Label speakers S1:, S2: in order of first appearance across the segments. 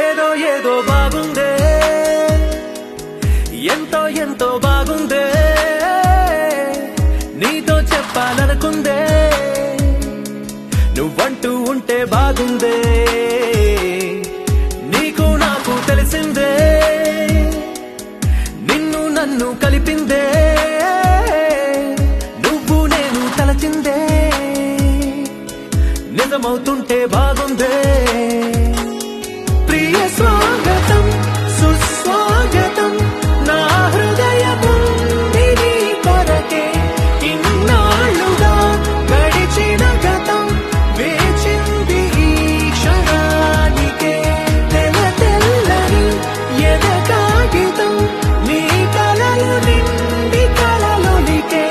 S1: ఏదో ఏదో బాగుందే, ఎంతో ఎంతో బాగుందే, నీతో చెప్పాలనుకుందే, నువ్వంటూ ఉంటే బాగుందే, నీకు నాకు తెలిసిందే, నిన్ను నన్ను కలిపిందే, నువ్వు నేను తలచిందే, నిజమవుతుంటే బాగుందే. ప్రియ స్వాగతం సుస్వాగతం నా హృదయముంది నీ కొరకే, ఇన్నాళ్ళుగా గడిచిన గతం వేచింది ఈ క్షణానికే, తెల్ల తెల్లని ఎద కాగితం నీ కలలు నిండి కలలొలికే,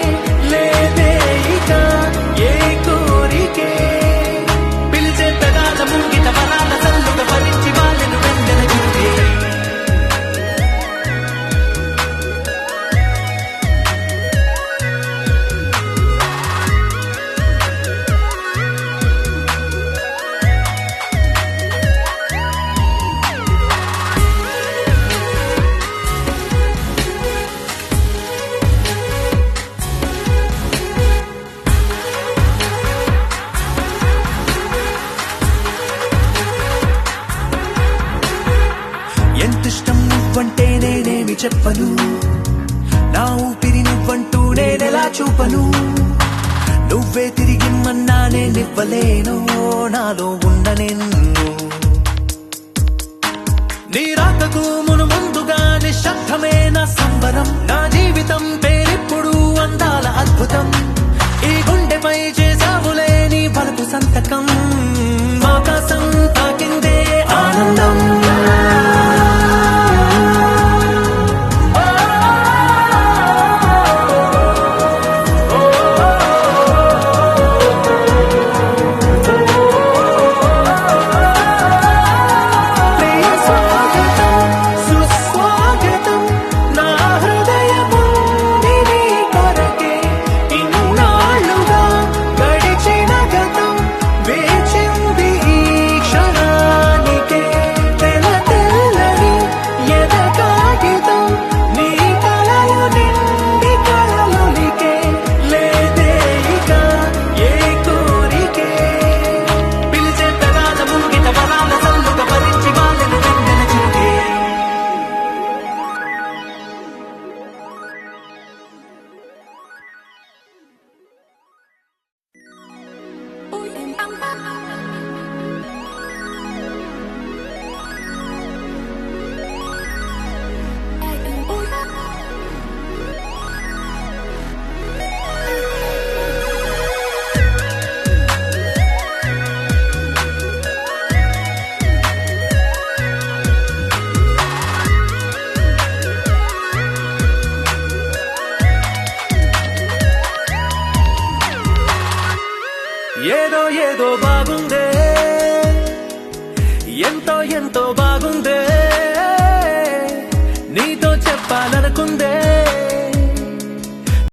S1: లేదే ఇక ఏ కోరికే, పిలిచే తగాద ముంగిట వరాల సల్లుగా భరించి వాళ్ళను వెంటన చూడే. ఎంతిష్టం నువ్వంటే నేనేమి చెప్పను, నా ఊపిరి నువ్వంటూ నేనెలా చూపను, నువ్వే తిరిగిమ్మన్నా నేనివ్వలేను నాలో ఉన్న నిన్ను, నీ రాకకు మును ముందుగా నిశ్శబ్దమే నా సంబరం, నా జీవితం పేరిప్పుడు అందాల అద్భుతం, ఈ గుండెపై చేసావులే నీ బలుపు సంతకం, ఆకాశం తాకిందే ఆనందం. ఏదో ఏదో బాగుందే, ఎంతో ఎంతో బాగుందే,